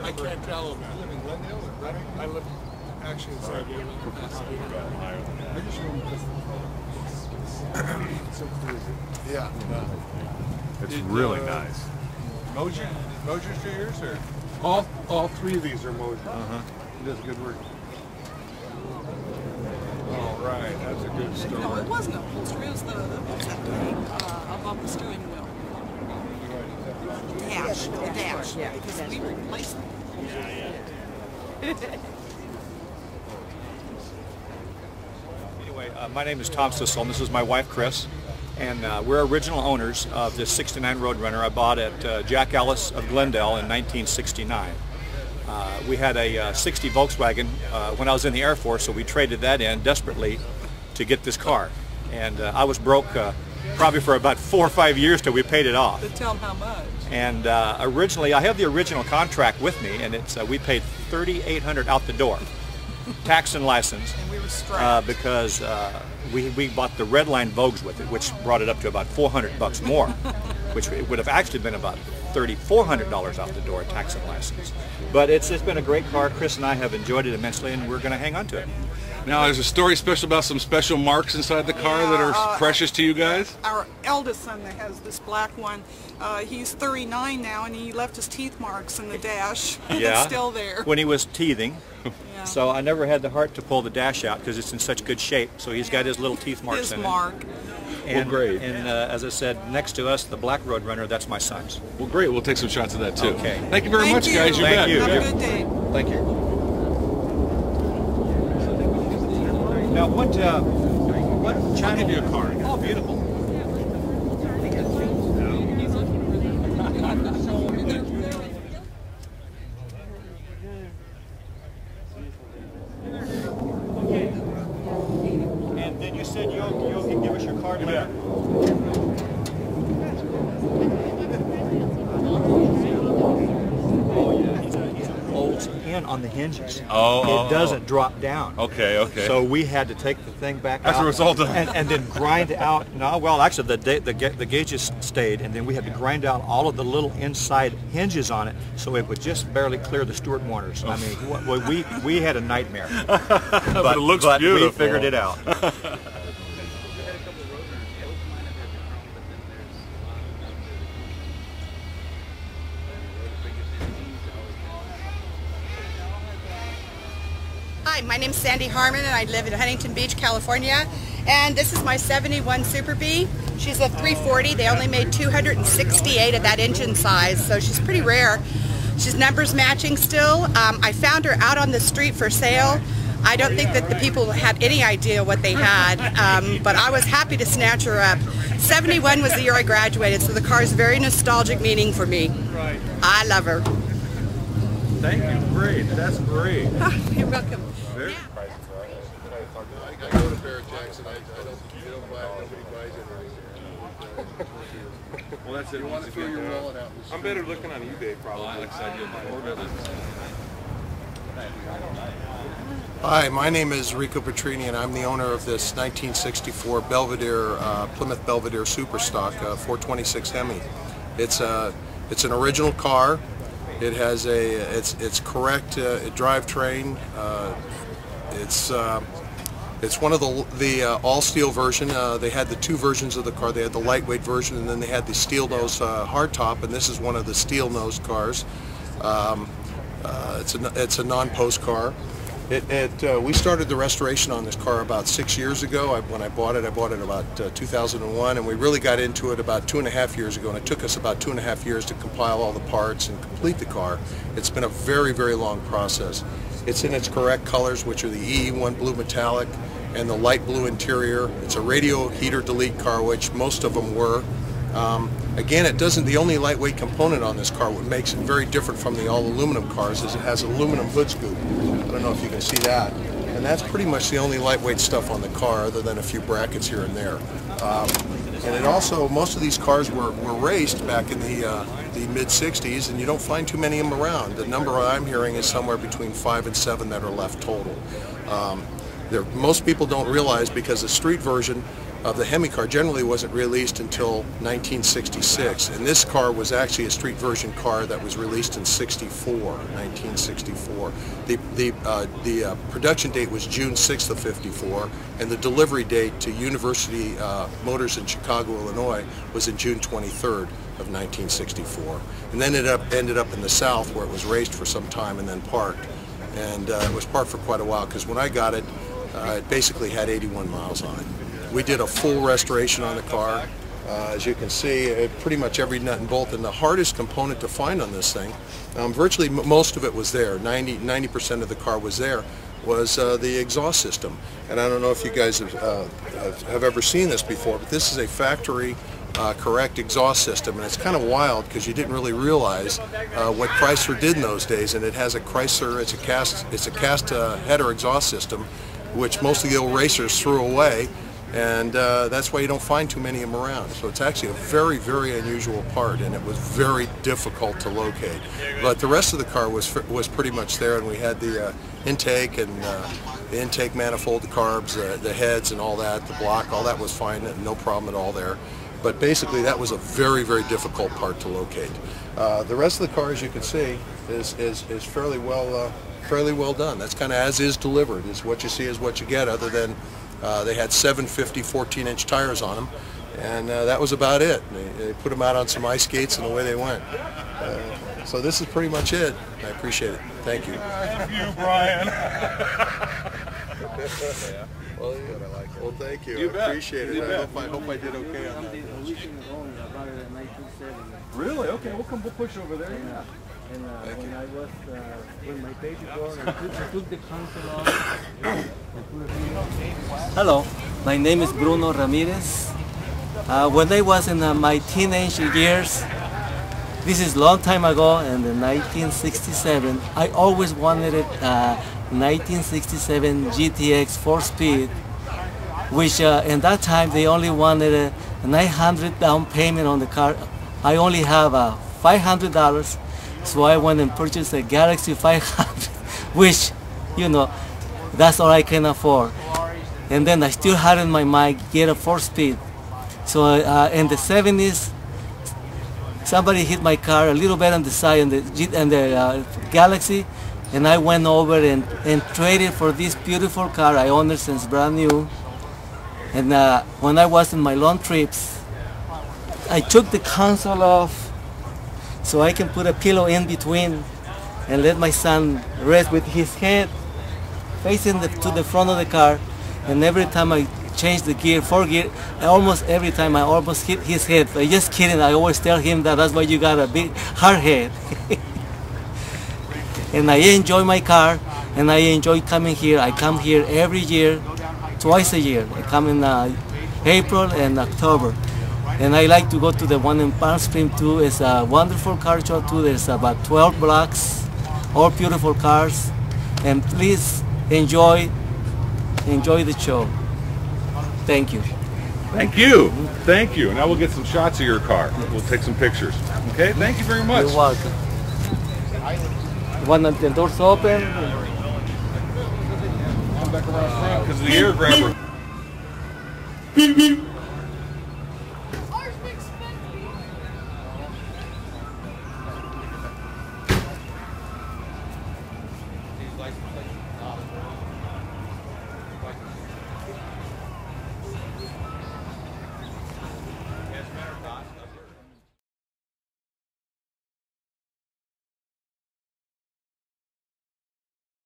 I can't tell them. You live in Glendale or Reading? I live actually in San Diego. I just want to it's so cozy. Yeah. It's really nice. Mosier's to yours, or? All three of these are Mosier. He does good work. All right, that's a good story. No, it wasn't upholstery. It was the above the steering wheel. Dash. Yeah. Because we replaced it. Anyway, my name is Tom Sissel, and this is my wife, Chris. And we're original owners of this 69 Roadrunner I bought at Jack Ellis of Glendale in 1969. We had a 60 Volkswagen when I was in the Air Force, so we traded that in desperately to get this car. And I was broke probably for about 4 or 5 years till we paid it off. To tell them how much. And originally, I have the original contract with me, and it's we paid $3,800 out the door, tax and license. And we were strapped. Because we bought the red line Vogues with it, which brought it up to about $400 more, which it would have actually been about $3,400 out the door, tax and license. But it's been a great car. Chris and I have enjoyed it immensely, and we're going to hang on to it. Now, there's a story special about some special marks inside the car that are precious to you guys? Our eldest son that has this black one, he's 39 now, and he left his teeth marks in the dash. Yeah. It's still there. When he was teething. Yeah. So I never had the heart to pull the dash out because it's in such good shape. So he's got his little teeth marks in it. And, well, great. And as I said, next to us, the black Roadrunner, that's my son's. Well, great. We'll take some shots of that, too. Okay. Thank you very much, guys. You Thank bet. you. Have a good day. Thank you. Now, what channel? I'll give you a card. Oh, beautiful. And then you said you'll give us your card later. Bolts in on the hinges. It doesn't drop down. Okay, okay. So we had to take the thing back As out a result of and then grind out. No, well, actually, the gauges stayed, and then we had to grind out all of the little inside hinges on it, so it would just barely clear the Stewart Warners. I mean, we had a nightmare. but it looks but beautiful. We figured it out. Hi, my name's Sandy Harmon, and I live in Huntington Beach, California. And this is my 71 Super Bee. She's a 340. They only made 268 of that engine size, so she's pretty rare. She's numbers matching still. I found her out on the street for sale. I don't think that the people had any idea what they had, but I was happy to snatch her up. 71 was the year I graduated, so the car is very nostalgic meaning for me. Right. I love her. Thank you. Great. That's great. You're welcome. Very I go to Barrett Jackson. I don't buy it. Nobody buys it. Well, that's it. You want to throw your wallet out. I'm better looking on eBay, probably. Like I said, Hi, my name is Rico Petrini, and I'm the owner of this 1964 Belvedere, Plymouth Belvedere Superstock 426 Hemi. It's an original car. It has it's correct drivetrain. It's one of the all-steel version. They had the two versions of the car. They had the lightweight version, and then they had the steel nose hardtop, and this is one of the steel nose cars. It's a non-post car. We started the restoration on this car about 6 years ago. When I bought it about 2001, and we really got into it about 2.5 years ago, and it took us about 2.5 years to compile all the parts and complete the car. It's been a very, very long process. It's in its correct colors, which are the E1 blue metallic and the light blue interior. It's a radio heater delete car, which most of them were. Again, the only lightweight component on this car, what makes it very different from the all-aluminum cars, is it has aluminum hood scoop. I don't know if you can see that. And that's pretty much the only lightweight stuff on the car, other than a few brackets here and there. And it also, most of these cars were raced back in the mid-60s, and you don't find too many of them around. The number I'm hearing is somewhere between 5 and 7 that are left total. Most people don't realize, because the street version of the Hemi car generally wasn't released until 1966, and this car was actually a street version car that was released in 1964. The production date was June 6th of 54, and the delivery date to University Motors in Chicago, Illinois was in June 23rd of 1964. And then it ended up in the South, where it was raced for some time and then parked. And it was parked for quite a while, because when I got it, it basically had 81 miles on it. We did a full restoration on the car. As you can see, pretty much every nut and bolt, and the hardest component to find on this thing, virtually most of it was there, 90% of the car was there, was the exhaust system. And I don't know if you guys have ever seen this before, but this is a factory correct exhaust system, and it's kind of wild because you didn't really realize what Chrysler did in those days. And it has a Chrysler, it's a cast header exhaust system, which most of the old racers threw away, and that's why you don't find too many of them around. So it's actually a very, very unusual part, and it was very difficult to locate. But the rest of the car was pretty much there, and we had the intake and the intake manifold, the carbs, the heads and all that, the block, all that was fine, no problem at all there. But basically that was a very, very difficult part to locate. The rest of the car, as you can see, is fairly well done. That's kind of as is delivered. Is what you see is what you get, other than they had 750 14-inch tires on them, and that was about it. They put them out on some ice skates, and away they went. So this is pretty much it. I appreciate it. Thank you. You, Brian. Well, thank you. You I bet. appreciate it. You I bet. hope I did okay on that. Really? Okay, we'll push over there. And Thank when you. I was when my baby born, I took the console off. Hello, my name is Bruno Ramirez. When I was in my teenage years, this is a long time ago, in 1967, I always wanted a 1967 GTX 4-speed, which in that time they only wanted a $900 down payment on the car. I only have $500, so I went and purchased a Galaxy 500, which, you know, that's all I can afford. And then I still had in my mind get a 4-speed. So in the 70s, somebody hit my car a little bit on the side and the Galaxy, and I went over and traded for this beautiful car. I owned it since brand new. And when I was in my long trips, I took the console off so I can put a pillow in between and let my son rest with his head facing to the front of the car. And every time I change the gear, 4 gear, almost every time I almost hit his head. I'm just kidding. I always tell him that's why you got a big hard head. And I enjoy my car, and I enjoy coming here. I come here every year, twice a year. I come in April and October. And I like to go to the one in Palm Springs too. It's a wonderful car show too. There's about 12 blocks, all beautiful cars. And please enjoy the show. Thank you. Thank you. Thank you. Now we'll get some shots of your car. We'll take some pictures. Okay, thank you very much. You're welcome. Want the doors open? Come back around front because of the air grabber. These license plates